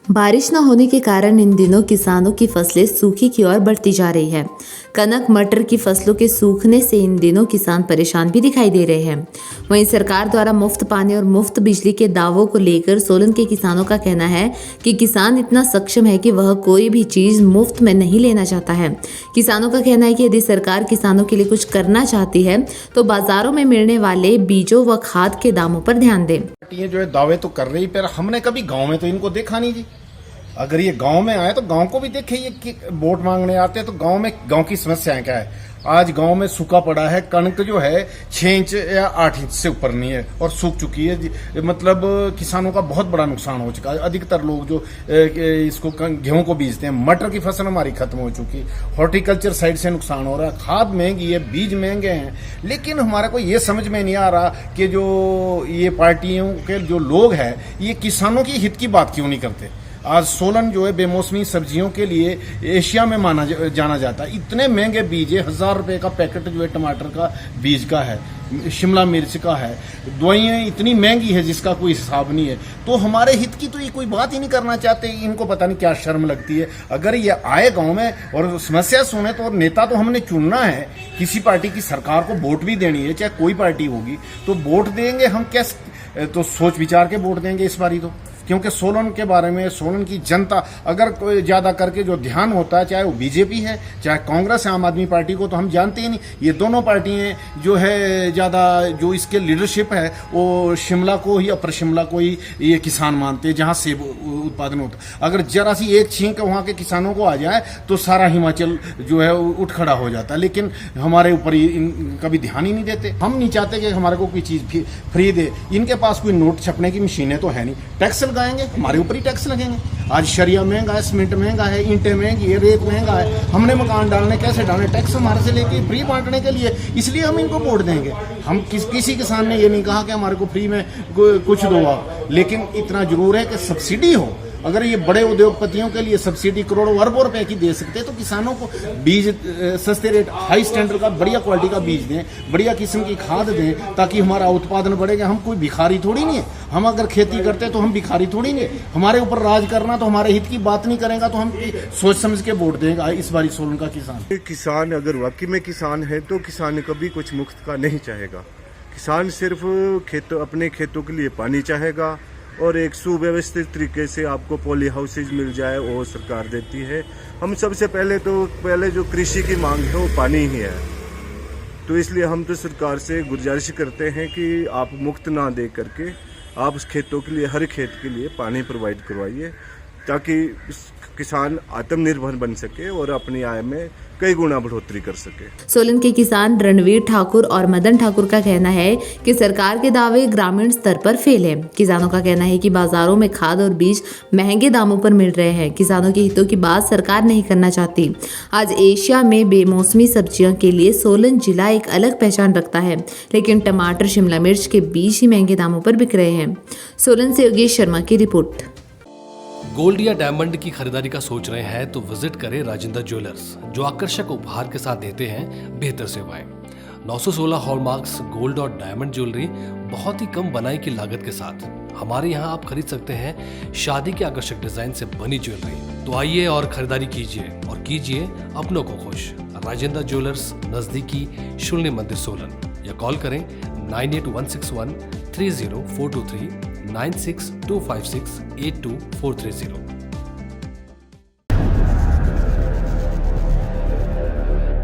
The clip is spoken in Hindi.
बारिश न होने के कारण इन दिनों किसानों की फसलें सूखे की ओर बढ़ती जा रही है। कनक मटर की फसलों के सूखने से इन दिनों किसान परेशान भी दिखाई दे रहे हैं। वहीं सरकार द्वारा मुफ्त पानी और मुफ्त बिजली के दावों को लेकर सोलन के किसानों का कहना है कि किसान इतना सक्षम है कि वह कोई भी चीज मुफ्त में नहीं लेना चाहता है। किसानों का कहना है कि यदि सरकार किसानों के लिए कुछ करना चाहती है तो बाजारों में मिलने वाले बीजों व खाद के दामों पर ध्यान दे। ये जो है दावे तो कर रही, पर हमने कभी गांव में तो इनको देखा नहीं जी। अगर ये गांव में आए तो गांव को भी देखे, ये कि वोट मांगने आते हैं तो गांव में गांव की समस्याएं क्या है। आज गांव में सूखा पड़ा है, कणक जो है 6 इंच या 8 इंच से ऊपर नहीं है और सूख चुकी है। मतलब किसानों का बहुत बड़ा नुकसान हो चुका है। अधिकतर लोग जो इसको गेहूं को बीजते हैं, मटर की फसल हमारी खत्म हो चुकी है। हॉर्टिकल्चर साइड से नुकसान हो रहा है, खाद महंगी है, बीज महंगे हैं। लेकिन हमारा को ये समझ में नहीं आ रहा कि जो ये पार्टियों के जो लोग हैं ये किसानों की हित की बात क्यों नहीं करते। आज सोलन जो है बेमौसमी सब्जियों के लिए एशिया में जाना जाता है। इतने महंगे बीज है, 1000 रुपए का पैकेट जो है टमाटर का बीज का है, शिमला मिर्च का है। दवाइयाँ इतनी महंगी है जिसका कोई हिसाब नहीं है। तो हमारे हित की तो ये कोई बात ही नहीं करना चाहते। इनको पता नहीं क्या शर्म लगती है। अगर ये आए गांव में और समस्या सुने तो नेता तो हमने चुनना है, किसी पार्टी की सरकार को वोट भी देनी है, चाहे कोई पार्टी होगी तो वोट देंगे हम। कैसे तो सोच विचार के वोट देंगे इस बारी तो, क्योंकि सोलन के बारे में सोलन की जनता अगर कोई ज्यादा करके जो ध्यान होता है, चाहे वो बीजेपी है चाहे कांग्रेस है, आम आदमी पार्टी को तो हम जानते ही नहीं। ये दोनों पार्टियां जो है ज्यादा जो इसके लीडरशिप है वो शिमला को ही, अपर शिमला को ही ये किसान मानते हैं जहां सेब उत्पादन होता है। अगर जरा सी एक छींक वहां के किसानों को आ जाए तो सारा हिमाचल जो है उठ खड़ा हो जाता है। लेकिन हमारे ऊपर कभी ध्यान ही नहीं देते। हम नहीं चाहते कि हमारे को कोई चीज फ्री दे। इनके पास कोई नोट छपने की मशीनें तो है नहीं, टैक्स लगाएंगे, हमारे ऊपर ही टैक्स लगेंगे। आज शरिया महंगा है, सीमेंट महंगा है, ईंटें महंगी है, रेत महंगा है। हमने मकान डालने कैसे डालने, टैक्स हमारे से लेके फ्री बांटने के लिए, इसलिए हम इनको वोट देंगे। हम किसी किसान ने ये नहीं कहा कि हमारे को फ्री में कुछ दो आप, लेकिन इतना जरूर है कि सब्सिडी हो। अगर ये बड़े उद्योगपतियों के लिए सब्सिडी करोड़ों अरबों रुपए की दे सकते हैं तो किसानों को बीज सस्ते रेट, हाई स्टैंडर्ड का बढ़िया क्वालिटी का बीज दें, बढ़िया किस्म की खाद दें, ताकि हमारा उत्पादन बढ़ेगा। हम कोई भिखारी थोड़ी नहीं है। हम अगर खेती करते हैं तो हम भिखारी थोड़ी नहीं। हमारे ऊपर राज करना तो हमारे हित की बात नहीं करेगा तो हम सोच समझ के वोट देंगे इस बारी सोलन का किसान। किसान अगर वाकई में किसान है तो किसान कभी कुछ मुफ्त का नहीं चाहेगा। किसान सिर्फ अपने खेतों के लिए पानी चाहेगा और एक सुव्यवस्थित तरीके से आपको पॉली हाउसेज मिल जाए वो सरकार देती है। हम सबसे पहले जो कृषि की मांग है वो पानी ही है। तो इसलिए हम तो सरकार से गुजारिश करते हैं कि आप मुफ्त ना दे करके आप उस खेतों के लिए, हर खेत के लिए पानी प्रोवाइड करवाइए, ताकि किसान आत्मनिर्भर बन सके और अपनी आय में कई गुना बढ़ोतरी कर सके। सोलन के किसान रणवीर ठाकुर और मदन ठाकुर का कहना है कि सरकार के दावे ग्रामीण स्तर पर फेल है। किसानों का कहना है कि बाजारों में खाद और बीज महंगे दामों पर मिल रहे हैं। किसानों के हितों की बात सरकार नहीं करना चाहती। आज एशिया में बेमौसमी सब्जियों के लिए सोलन जिला एक अलग पहचान रखता है, लेकिन टमाटर, शिमला मिर्च के बीज ही महंगे दामों पर बिक रहे हैं। सोलन से योगेश शर्मा की रिपोर्ट। गोल्ड या डायमंड की खरीदारी का सोच रहे हैं तो विजिट करें राजेंद्र ज्वेलर्स, जो आकर्षक उपहार के साथ देते हैं बेहतर सेवाएं। 916 हॉलमार्क्स गोल्ड और डायमंड ज्वेलरी बहुत ही कम बनाई की लागत के साथ। हमारे यहाँ आप खरीद सकते हैं शादी के आकर्षक डिजाइन से बनी ज्वेलरी। तो आइए और खरीदारी कीजिए और कीजिए अपनों को खुश। राजेंद्र ज्वेलर्स, नजदीकी शून्य मंदिर सोलन, या कॉल करें 9816130423 9625682430।